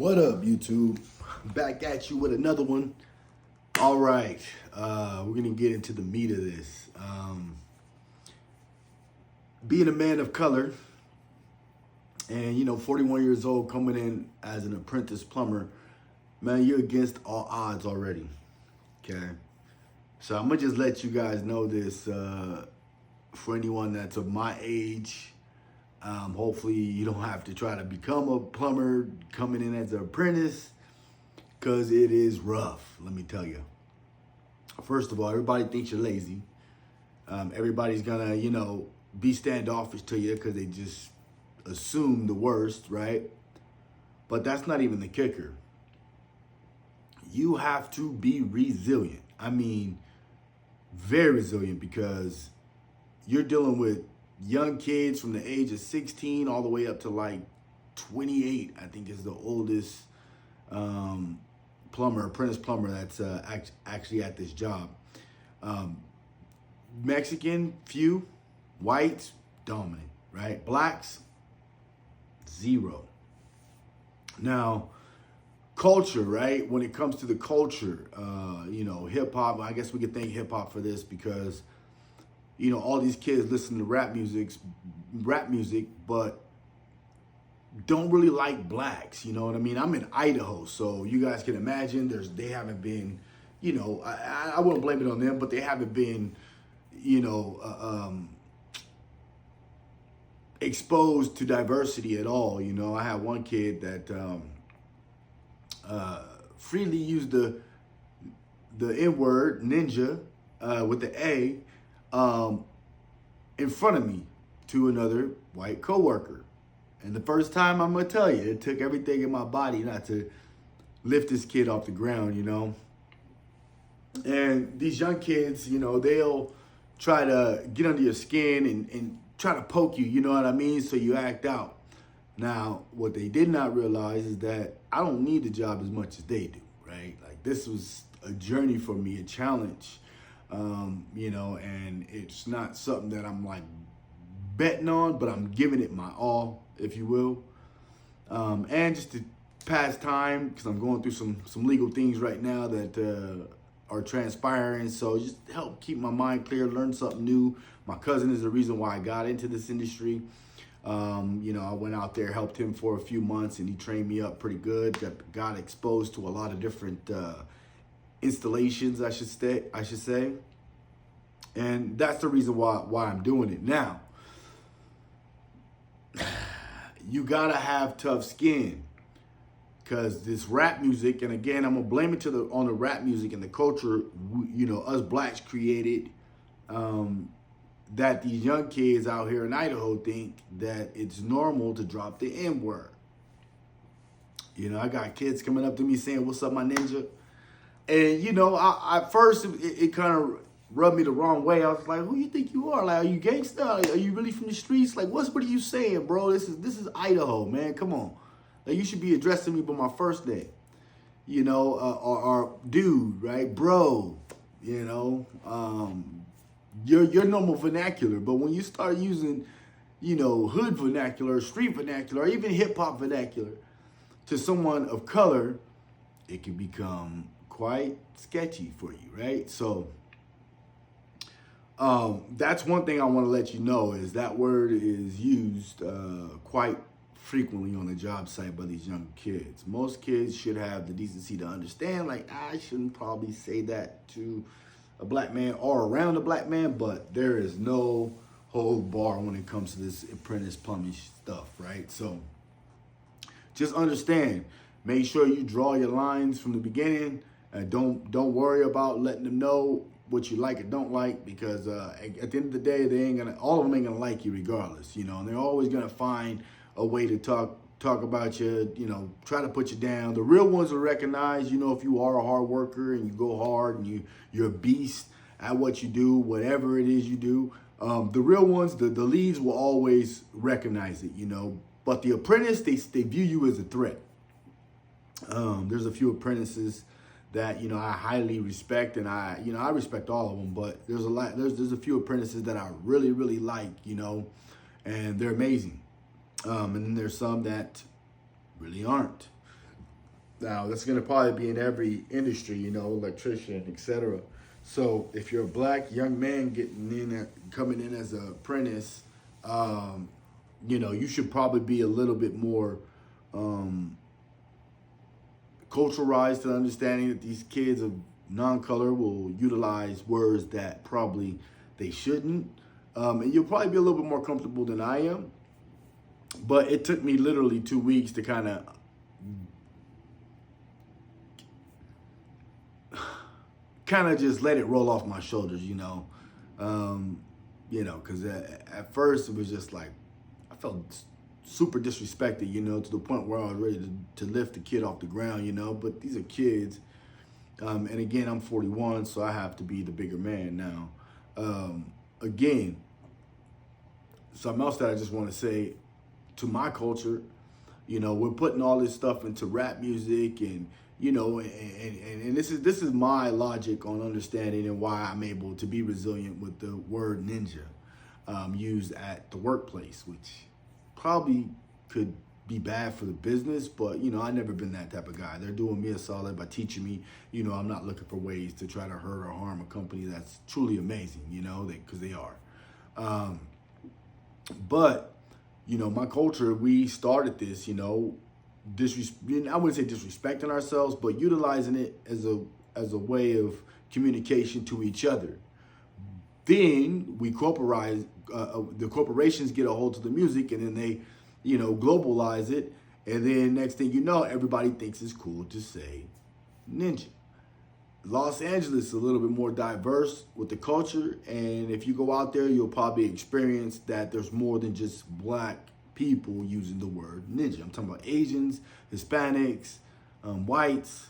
What up, YouTube? Back at you with another one. All right, we're gonna get into the meat of this. Being a man of color, and 41 years old, coming in as an apprentice plumber, man, you're against all odds already. Okay, so I'm gonna just let you guys know this. For anyone that's of my age, hopefully you don't have to try to become a plumber coming in as an apprentice, because it is rough, let me tell you. First of all, everybody thinks you're lazy. Everybody's gonna, be standoffish to you because they just assume the worst, right? But that's not even the kicker. You have to be resilient. I mean, very resilient, because you're dealing with young kids from the age of 16 all the way up to like 28, I think is the oldest apprentice plumber that's actually at this job. Mexican, few. Whites, dominant, right? Blacks, zero. Now, culture, right? When it comes to the culture, hip hop, I guess we could thank hip hop for this, because, all these kids listen to rap music, but don't really like blacks. You know what I mean? I'm in Idaho, so you guys can imagine they haven't been, I wouldn't blame it on them, but they haven't been, exposed to diversity at all. I had one kid that freely used the N-word, ninja, with the A, in front of me to another white coworker. And the first time, I'm gonna tell you, it took everything in my body not to lift this kid off the ground, And these young kids, they'll try to get under your skin and try to poke you, you know what I mean? So you act out. Now, what they did not realize is that I don't need the job as much as they do, right? Like, this was a journey for me, a challenge, and it's not something that I'm like betting on, but I'm giving it my all, if you will. And just to pass time, because I'm going through some legal things right now that are transpiring. So just help keep my mind clear, learn something new. My cousin is the reason why I got into this industry. I went out there, helped him for a few months, and he trained me up pretty good. Got exposed to a lot of different installations, I should say. And that's the reason why I'm doing it. Now, you gotta have tough skin, because this rap music, and again, I'm gonna blame it on the rap music and the culture, us blacks created, that these young kids out here in Idaho think that it's normal to drop the N-word. I got kids coming up to me saying, "What's up, my ninja?" And, I at first, it kind of rubbed me the wrong way. I was like, "Who you think you are? Like, are you gangsta? Are you really from the streets? Like, what are you saying, bro? This is Idaho, man. Come on. Like, you should be addressing me by my first name, or dude, right? Bro, your normal vernacular. But when you start using, hood vernacular, street vernacular, or even hip hop vernacular to someone of color, it can become quite sketchy for you, right? So that's one thing I want to let you know, is that word is used quite frequently on the job site by these young kids. Most kids should have the decency to understand, like, I shouldn't probably say that to a black man or around a black man, but there is no hold bar when it comes to this apprentice plumbing stuff, right? So just understand, make sure you draw your lines from the beginning, and don't worry about letting them know what you like and don't like, because at the end of the day, all of them ain't gonna like you regardless, and they're always gonna find a way to talk about you, try to put you down. The real ones will recognize, if you are a hard worker and you go hard and you're a beast at what you do, whatever it is you do. The real ones, the leads will always recognize it, But the apprentice, they view you as a threat. There's a few apprentices that, I highly respect, and I respect all of them, but there's a few apprentices that I really, really like, and they're amazing. And then there's some that really aren't. Now, that's going to probably be in every industry, you know, electrician, etc. So if you're a black young man coming in as an apprentice, um, you know, you should probably be a little bit more um, culturalized to understanding that these kids of non-color will utilize words that probably they shouldn't. And you'll probably be a little bit more comfortable than I am. But it took me literally 2 weeks to kind of just let it roll off my shoulders, because at first it was just like I felt super disrespected, to the point where I was ready to lift the kid off the ground, But these are kids, and again, I'm 41, so I have to be the bigger man now. Again, something else that I just want to say to my culture, we're putting all this stuff into rap music and and this is my logic on understanding and why I'm able to be resilient with the word ninja used at the workplace, which probably could be bad for the business, but I've never been that type of guy. They're doing me a solid by teaching me, I'm not looking for ways to try to hurt or harm a company that's truly amazing, because they are. But my culture, we started this, I wouldn't say disrespecting ourselves, but utilizing it as a way of communication to each other. Then we corporate, the corporations get a hold of the music, and then they, globalize it, and then next thing you know, everybody thinks it's cool to say ninja. Los Angeles is a little bit more diverse with the culture, and if you go out there, you'll probably experience that there's more than just black people using the word ninja. I'm talking about Asians, Hispanics, whites,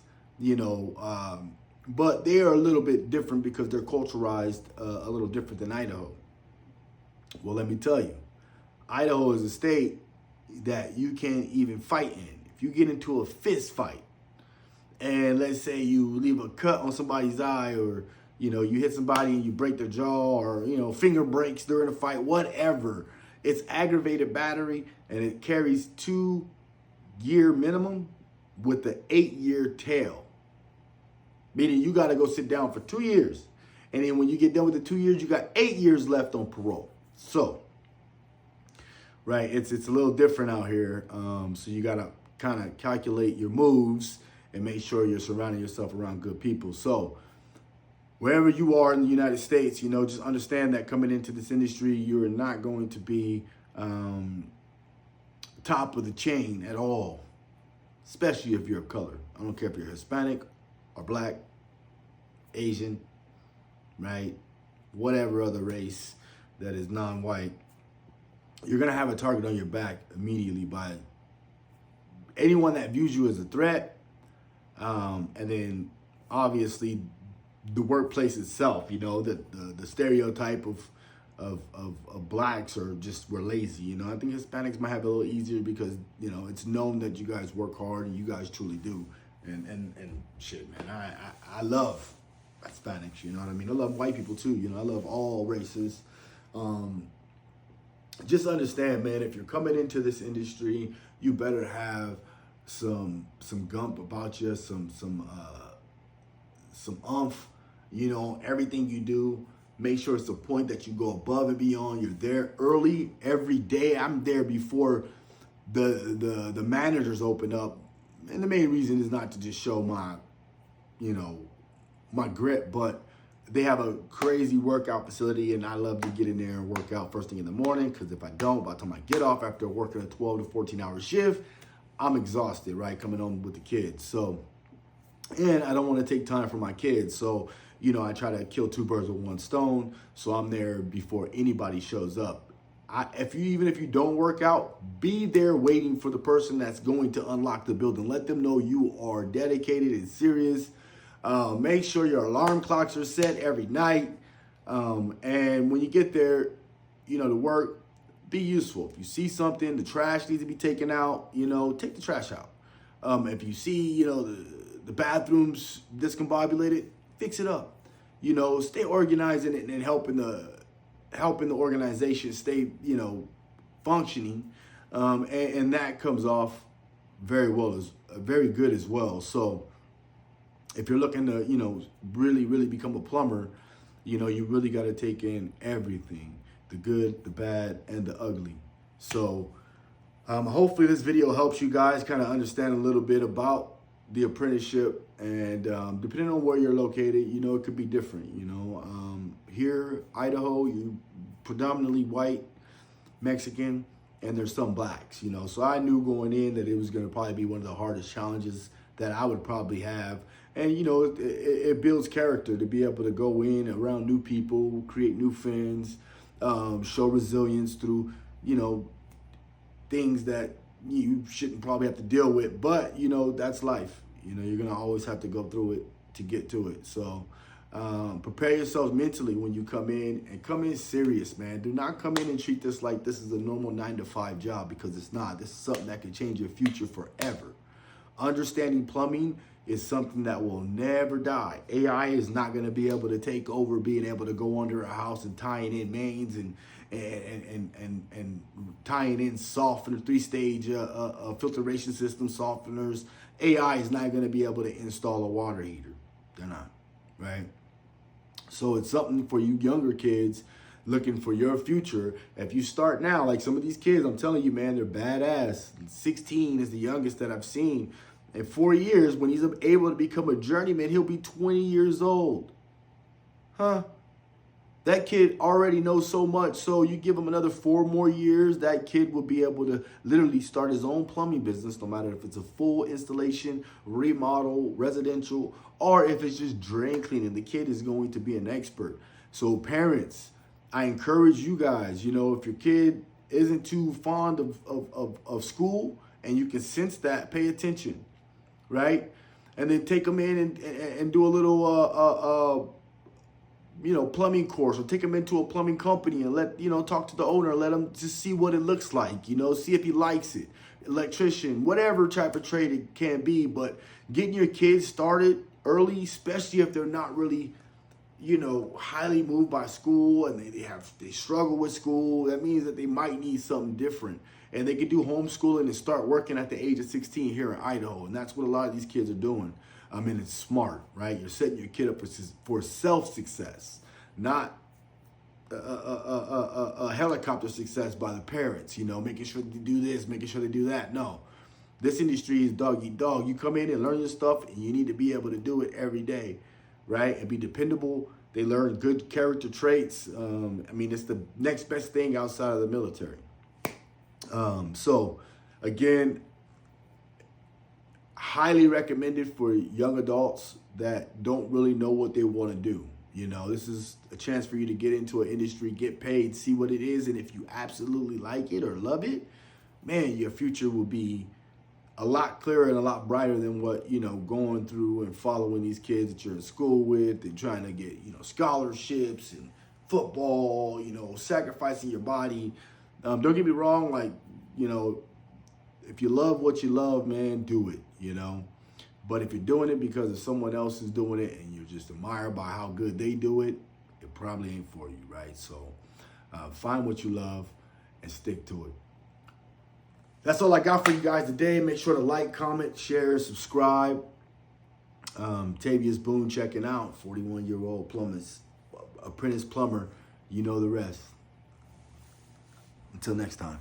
but they are a little bit different because they're culturalized a little different than Idaho. Well, let me tell you, Idaho is a state that you can't even fight in. If you get into a fist fight, and let's say you leave a cut on somebody's eye, or you hit somebody and you break their jaw, or finger breaks during a fight, whatever, it's aggravated battery, and it carries 2-year minimum with the 8-year tail. Meaning you got to go sit down for 2 years. And then when you get done with the 2 years, you got 8 years left on parole. So, right, it's a little different out here. So you got to kind of calculate your moves and make sure you're surrounding yourself around good people. So wherever you are in the United States, just understand that coming into this industry, you're not going to be top of the chain at all, especially if you're of color. I don't care if you're Hispanic or black, Asian, right? Whatever other race that is non-white, you're going to have a target on your back immediately by anyone that views you as a threat. And then obviously the workplace itself, the stereotype of blacks are just, we're lazy. I think Hispanics might have it a little easier because, it's known that you guys work hard and you guys truly do. And shit, man, I love Hispanics, you know what I mean? I love white people too, I love all races. Just understand, man, if you're coming into this industry, you better have some gump about you, some umph, everything you do. Make sure it's the point that you go above and beyond. You're there early every day. I'm there before the managers open up. And the main reason is not to just show my grit, but they have a crazy workout facility, and I love to get in there and work out first thing in the morning, because if I don't, by the time I get off after working a 12 to 14-hour shift, I'm exhausted, right, coming home with the kids. So, and I don't want to take time for my kids. So, I try to kill 2 birds with 1 stone. So I'm there before anybody shows up. Even if you don't work out, be there waiting for the person that's going to unlock the building. Let them know you are dedicated and serious. Make sure your alarm clocks are set every night. And when you get there, to work, be useful. If you see something, the trash needs to be taken out, take the trash out. If you see, the bathrooms discombobulated, fix it up. Stay organized and helping the organization stay, functioning. And that comes off very good as well. So if you're looking to, really become a plumber, you really got to take in everything, the good, the bad, and the ugly. So hopefully this video helps you guys kind of understand a little bit about the apprenticeship. And depending on where you're located, it could be different. Here, Idaho, you predominantly white, Mexican, and there's some blacks, So I knew going in that it was going to probably be one of the hardest challenges that I would probably have. And, it builds character to be able to go in around new people, create new friends, show resilience through, things that you shouldn't probably have to deal with. But, that's life. You're going to always have to go through it to get to it. So prepare yourselves mentally when you come in, and come in serious, man. Do not come in and treat this like this is a normal 9-to-5 job, because it's not. This is something that can change your future forever. Understanding plumbing is something that will never die. AI is not going to be able to take over being able to go under a house and tying in mains and tying in softener, 3-stage filtration system softeners. AI is not going to be able to install a water heater. They're not, right? So it's something for you younger kids looking for your future. If you start now, like some of these kids, I'm telling you, man, they're badass. 16 is the youngest that I've seen. In 4 years, when he's able to become a journeyman, he'll be 20 years old. Huh? That kid already knows so much. So you give him another 4 more years, that kid will be able to literally start his own plumbing business, no matter if it's a full installation, remodel, residential, or if it's just drain cleaning. The kid is going to be an expert. So parents, I encourage you guys, if your kid isn't too fond of school and you can sense that, pay attention, right? And then take them in and do a little plumbing course, or take him into a plumbing company and talk to the owner, let him just see what it looks like, see if he likes it. Electrician, whatever type of trade it can be, but getting your kids started early, especially if they're not really, highly moved by school and they struggle with school, that means that they might need something different. And they can do homeschooling and start working at the age of 16 here in Idaho. And that's what a lot of these kids are doing. I mean, it's smart, right? You're setting your kid up for self-success, not a helicopter success by the parents, making sure they do this, making sure they do that. No, this industry is dog eat dog. You come in and learn your stuff, and you need to be able to do it every day, right? And be dependable. They learn good character traits. It's the next best thing outside of the military. So again, highly recommended for young adults that don't really know what they want to do. This is a chance for you to get into an industry, get paid, see what it is. And if you absolutely like it or love it, man, your future will be a lot clearer and a lot brighter than what, going through and following these kids that you're in school with and trying to get, scholarships and football, sacrificing your body. Don't get me wrong, like, if you love what you love, man, do it, But if you're doing it because of someone else is doing it and you're just admired by how good they do it, it probably ain't for you, right? So find what you love and stick to it. That's all I got for you guys today. Make sure to like, comment, share, subscribe. Tavius Boone checking out, 41-year-old apprentice plumber. You know the rest. Until next time.